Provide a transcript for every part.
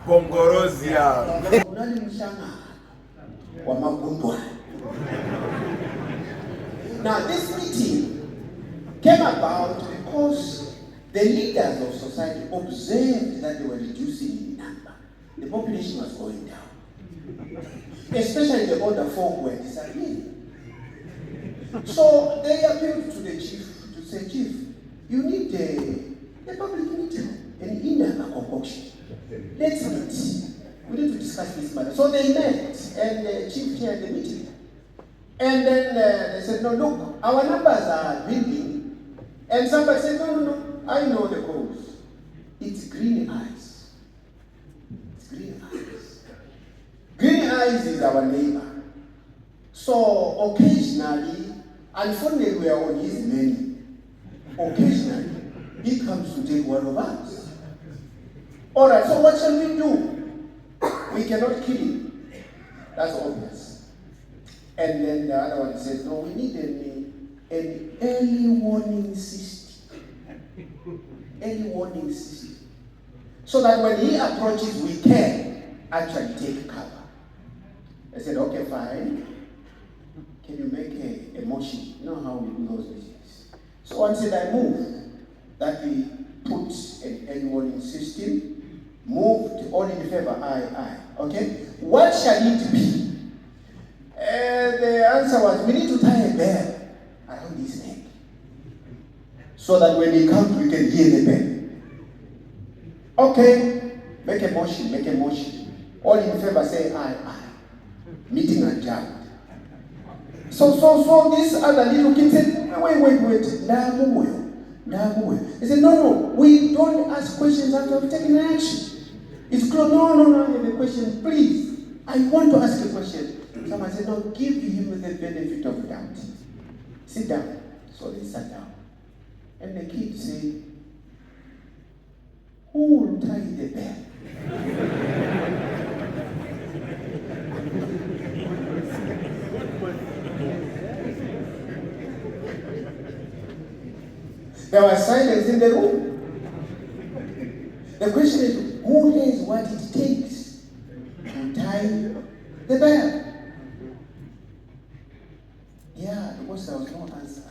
Kongorozia. Now this meeting came about because the leaders of society observed that they were reducing in number. The population was going down. Especially the older folk were disappearing. So they appealed to the chief to say, Chief, you need a public meeting, an inner concoction. Let's meet. We need to discuss this matter. So they met, and the chief chaired the meeting. And then they said, no, look, our numbers are dwindling. And somebody said, no, I know the cause. It's green eyes. It's green eyes. Green eyes is our neighbor. So occasionally, unfortunately we are on his menu. Occasionally, he comes to take one of us. All right, so what shall we do? We cannot kill him. That's obvious. And then the other one says, no, we need an early warning system. Early warning system. So that when he approaches, we can actually take cover. I said, okay, fine. Can you make a motion? You know how we do those meetings. So one said, I move that we put an early warning system. Moved, all in favor, aye. Okay? What shall it be? The answer was, we need to tie a bell around his neck. So that when he comes, we can hear the bell. Okay? Make a motion. All in favor, say aye. Meeting adjourned. So this other little kid said, wait. He said, no, we don't ask questions after we've taken an action. It's close. No, I have a question, please. I want to ask a question. Someone said, no, give him the benefit of doubt. Sit down. So they sat down. And the kid said, who will tie the bell? There was silence in the room. The question is, who knows what it takes to tie the bell? Yeah, because there was no answer.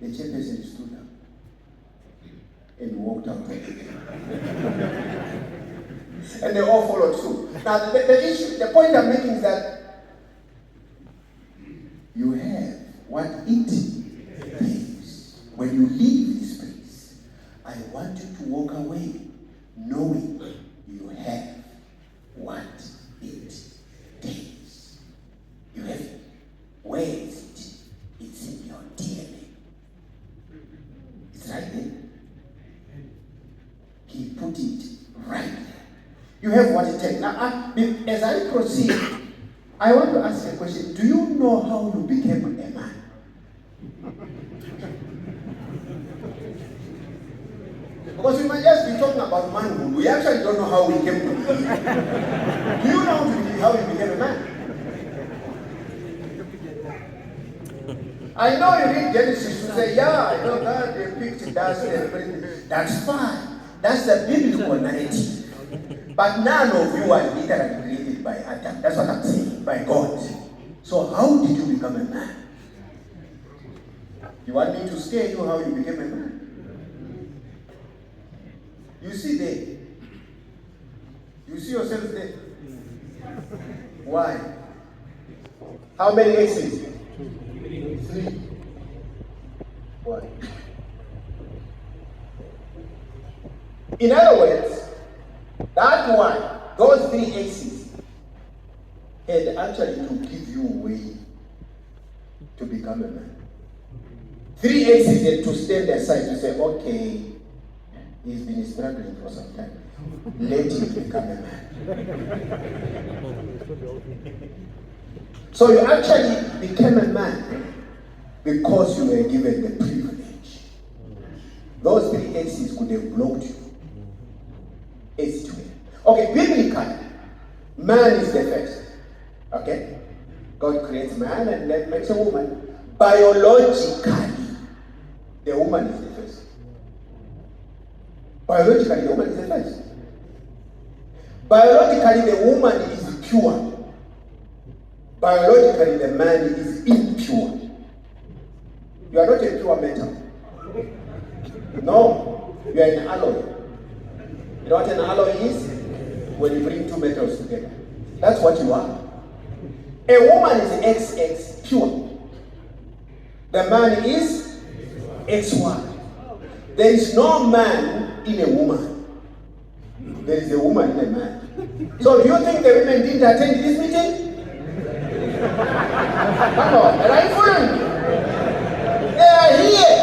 The chairperson stood up and walked out. And they all followed suit. Now, the point I'm making is that you have what it takes. When you leave this place, I want you to walk away knowing you have what it takes. You have it. Where is it? It's in your DNA. It's right there. He put it right there. You have what it takes. Now, as I proceed, I want to ask a question. Do you know how you became a man? Because we might just be talking about manhood. We actually don't know how we came to be. Do you know how we became a man? I know you read Genesis, you say, yeah, I know God, they picked dust and everything. That's fine. That's the biblical narrative. But none of you are literally created by Adam. That's what I'm saying, by God. So how did you become a man? You want me to scare you how you became a man? You see there. You see yourself there. Why? How many exits? 3. Why? In other words, that one, those 3 aces, had actually to give you a way to become a man. 3 aces had to stand aside to say, okay, he's been struggling for some time. Let him become a man. So you actually became a man because you were given the privilege. Those 3 aces could have blocked you. Ace 12. Okay, biblically, man is the first. Okay? God creates man and then makes a woman. Biologically, the woman is the first. Biologically, the woman is the first. Biologically, the woman is pure. Biologically, the man is impure. You are not a pure metal. No, you are an alloy. You know what an alloy is? When you bring two metals together. That's what you are. A woman is XX, pure. The man is XY. There is no man in a woman. There is a woman in a man. So do you think the women didn't attend this meeting? Come on, are you following me? They are here.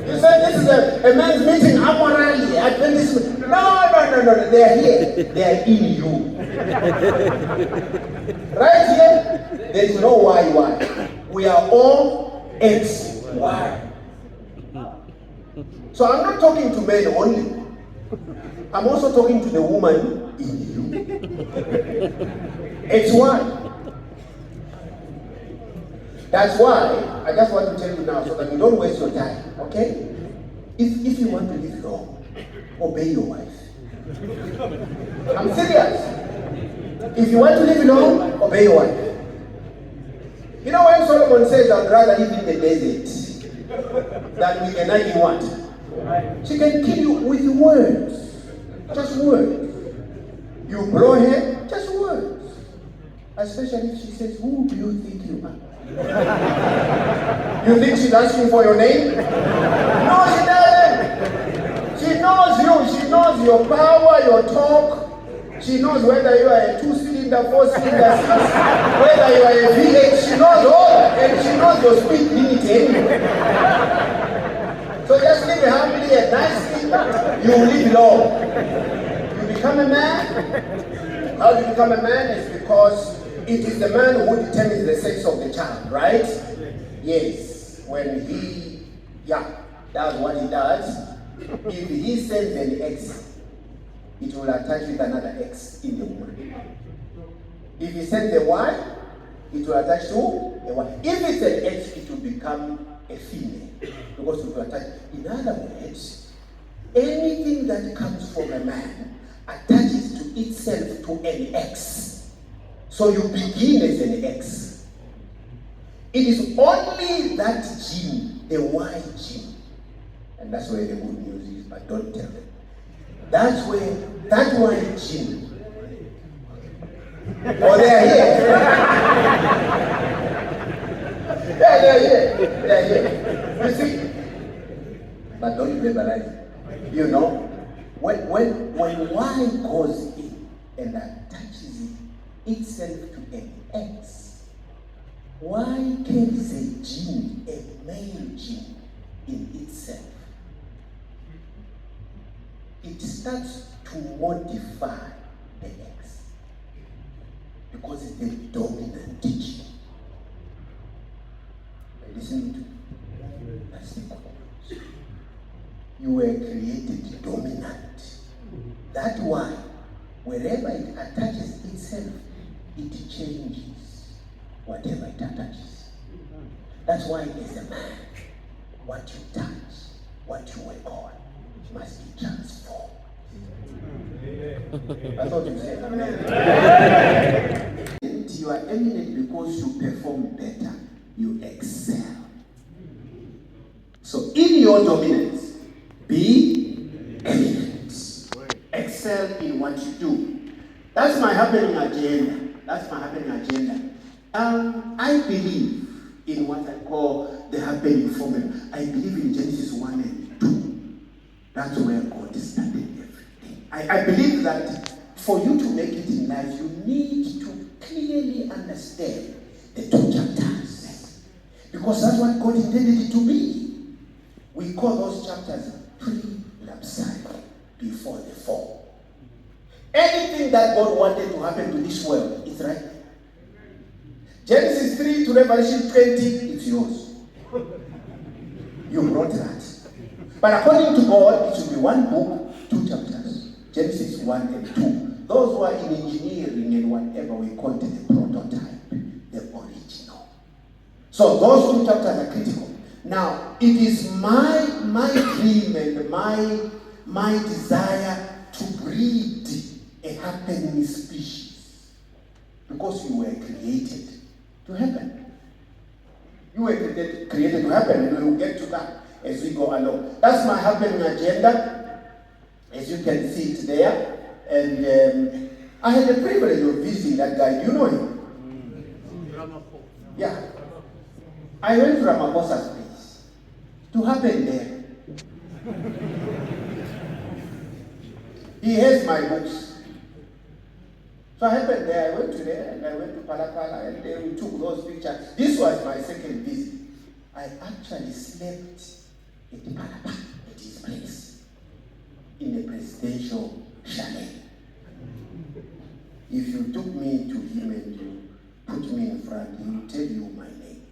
You said this is a men's meeting, amorally. No. They are here. They are in you. Right here, there is no YY. We are all XY. So I'm not talking to men only. I'm also talking to the woman in you. XY. That's why I just want to tell you now so that you don't waste your time, okay? If you want to live long, obey your wife. I'm serious. If you want to live long, obey your wife. You know when Solomon says, I'd rather live in the desert than with a knight in what? She can kill you with words. Just words. You blow her, just words. Especially if she says, who do you think you are? You think she's asking for your name? No, she doesn't. She knows you. She knows your power, your talk. She knows whether you are a 2-cylinder, 4-cylinder, 6, whether you are a V8. She knows all that. And she knows your speed limit anyway. So just live happily and nicely. You live long. You become a man. How do you become a man? It's because it is the man who determines the sex of the child, right? Yes. When he, does what he does, if he sends an X, it will attach with another X in the woman. If he sends a Y, it will attach to a Y. If it's an X, it will become a female because it will attach. In other words, anything that comes from a man attaches to itself to an X. So you begin as an X. It is only that gene, the Y gene, and that's where the good news is, but don't tell them. That's where that Y gene. Oh, they are here. They are here. You see? But don't remember that. You know, when Y goes in and attaches itself to an X, Y carries a gene, a male gene in itself. It starts to modify the X because it's the dominant gene. Listen to that's the cause. You were created dominant. That's why wherever it attaches itself, it changes whatever it attaches. That's why as a man, what you touch, what you work on, must be transformed. I thought you said amen. You are eminent because you perform better, you excel. So in your dominance, be eminent. Excel in what you do. That's my happening agenda. I believe in what I call the happening formula. I believe in Genesis 1 and 2. That's where God started everything. I believe that for you to make it in life, you need to clearly understand the 2 chapters. Because that's what God intended it to be. We call those chapters pre-lapside, before the fall. Anything that God wanted to happen to this world is right. Genesis 3 to Revelation 20, it's yours. You wrote that. But according to God, it should be one book, 2 chapters. Genesis 1 and 2. Those who are in engineering and whatever, we call it the prototype, the original. So those 2 chapters are critical. Now, it is my dream and my desire to breed a happening species. Because you were created to happen. You were created to happen, and we will get to that as we go along. That's my happening agenda, as you can see it there. And I had the privilege of visiting that guy. Do you know him? Yeah. I went to Ramaphosa's place to happen there. He has my books. So I happened there, I went to there, and I went to Palapala, and then we took those pictures. This was my second visit. I actually slept at Palapala, at his place, in a presidential chalet. If you took me to him and you put me in front, he will tell you my name.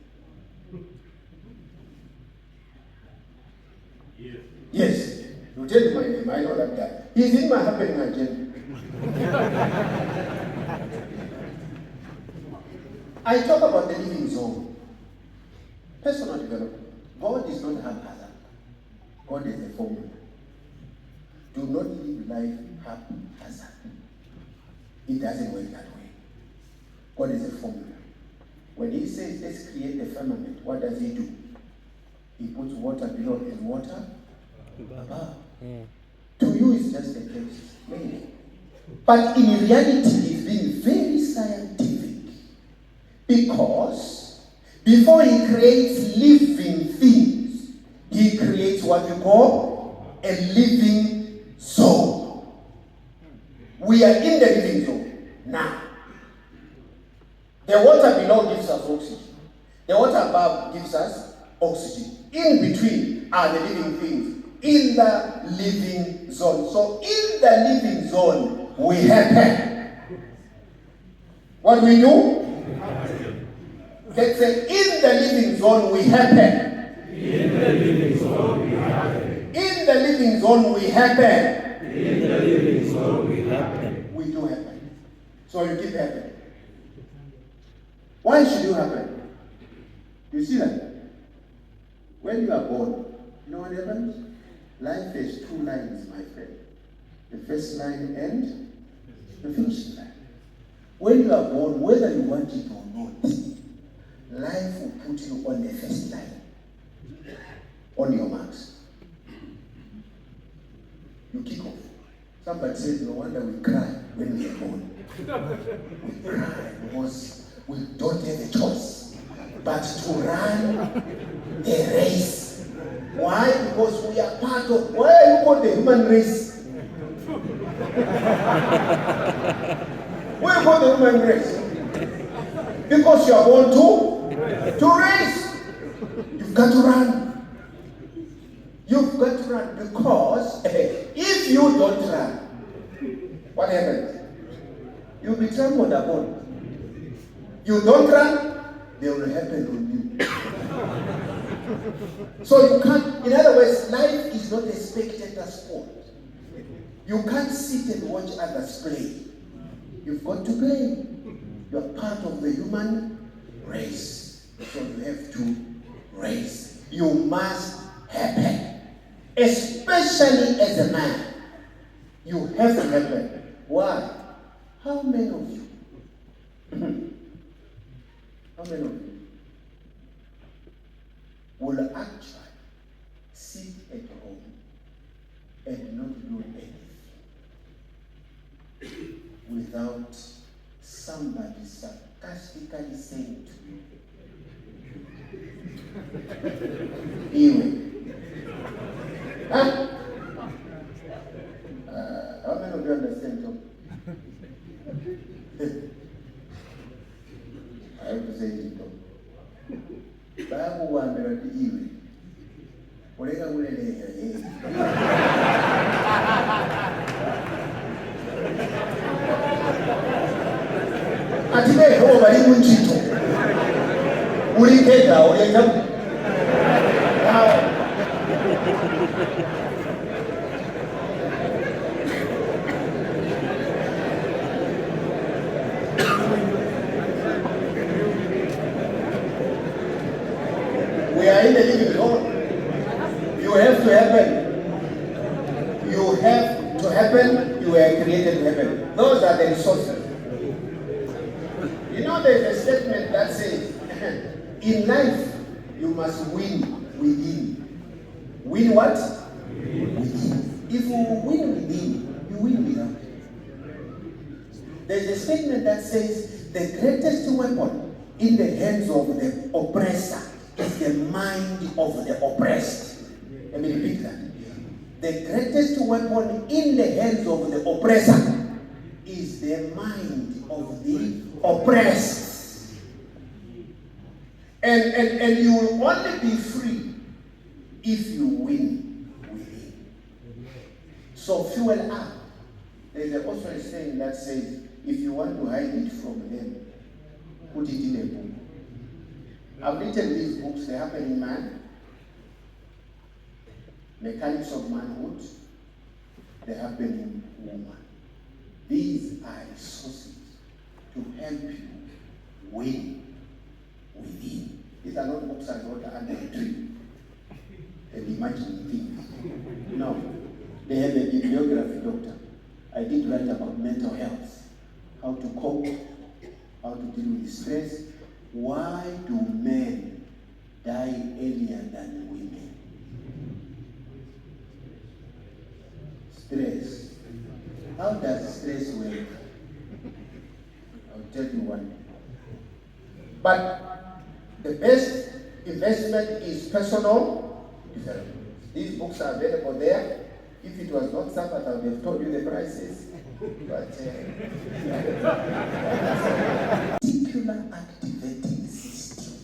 Yes, he will tell you my name. I know that guy. He's in my happening agenda. I talk about the living zone. Personal development. God is not haphazard. God is a formula. Do not live life haphazard. It doesn't work that way. God is a formula. When he says, let's create a firmament, what does he do? He puts water below and water above. To you, it's just a text, maybe. But in reality, he's being very scientific. Because before he creates living things, he creates what you call a living zone. We are in the living zone now. The water below gives us oxygen. The water above gives us oxygen. In between are the living things in the living zone. So in the living zone, we happen. What we do? Let's say in the living zone, we happen. In the living zone, we happen. In the living zone, we happen. In the living zone, we happen. We do happen. So you keep happening. Why should you happen? You see that? When you are born, you know what happens? Life has two lines, my friend. The first line and the finishing line. When you are born, whether you want it or not, life will put you on the first line. On your marks. You kick off. Somebody says, no wonder we cry when we are born. We cry because we don't have a choice but to run a race. Why? Because we are part of, why are you called the human race? Why are you called the human race? Because you are born to race. You've got to run. You've got to run because if you don't run, what happens? You'll be trampled upon. You don't run, they will happen on you. So you can't, in other words, life is not a spectator sport. You can't sit and watch others play. You've got to play. You're part of the human race. So you have to race. You must happen. Especially as a man. You have to happen. Why? How many of you? How many of you will actually sit at home and not do anything without somebody sarcastically saying to you, Ewe. Huh? How many of you understand Tom? I have to say it Tom. Babu wambira ti Iwe. Olega ulele Atibe ho bali munchito. Uliketa olega. We are in the living zone. You have to happen. You happen, you were created to happen. Those are the resources. You know, there's a statement that says, in life, you must win within. Win what? Within. If you win within, you win without. There's a statement that says, the greatest weapon in the hands of the oppressor is the mind of the oppressed. Let me repeat that. The greatest weapon in the hands of the oppressor is the mind of the oppressed. And you will only be free if you win within. So fuel up. There's also a saying that says, if you want to hide it from them, put it in a book. I've written these books. They happen in man. Mechanics of Manhood. They happen in woman. These are resources to help you win within. These are not books I wrote under a tree and imagining things. No. They have a bibliography, doctor. I did write about mental health, how to cope, how to deal with stress. Why do men die earlier than women? Stress. How does stress work? I'll tell you one. But the best investment is personal development. These books are available there. If it was not Sabbath, I would have told you the prices. But reticular activating system.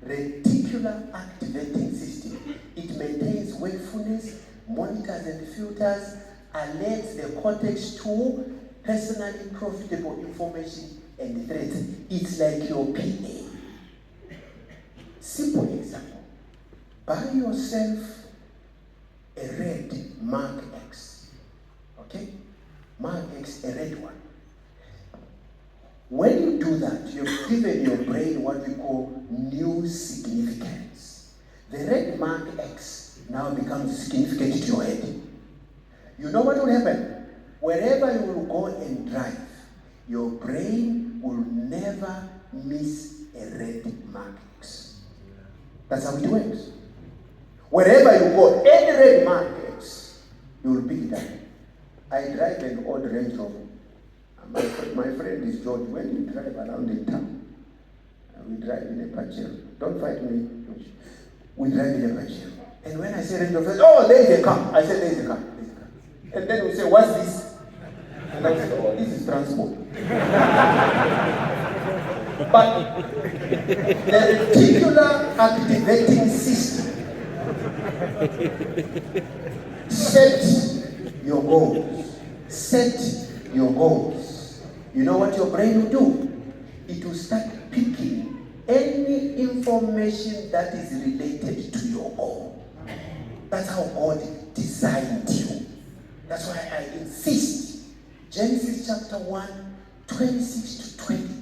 Reticular activating system. It maintains wakefulness, monitors and filters, alerts the cortex to personally profitable information and threats. It's like your PA. Simple example. Buy yourself a red Mark X. Okay? Mark X, a red one. When you do that, you've given your brain what we call new significance. The red Mark X now becomes significant to your head. You know what will happen? Wherever you will go and drive, your brain will never miss a red Mark X. That's how it works. Wherever you go, any red Mark X, you will pick it up. I drive an old Range Rover. My friend is George. When we drive around in town, we drive in a Pajero. Don't fight me, George. We drive in a Pajero. And when I say Range Rover, oh, there is a car. I said, there is a car. There is a car. And then we say, what's this? And I say, oh, this is transport. But the reticular activating system set your goals. Set your goals. You know what your brain will do? It will start picking any information that is related to your goal. That's how God designed you. That's why I insist. Genesis chapter 1, 26 to 28.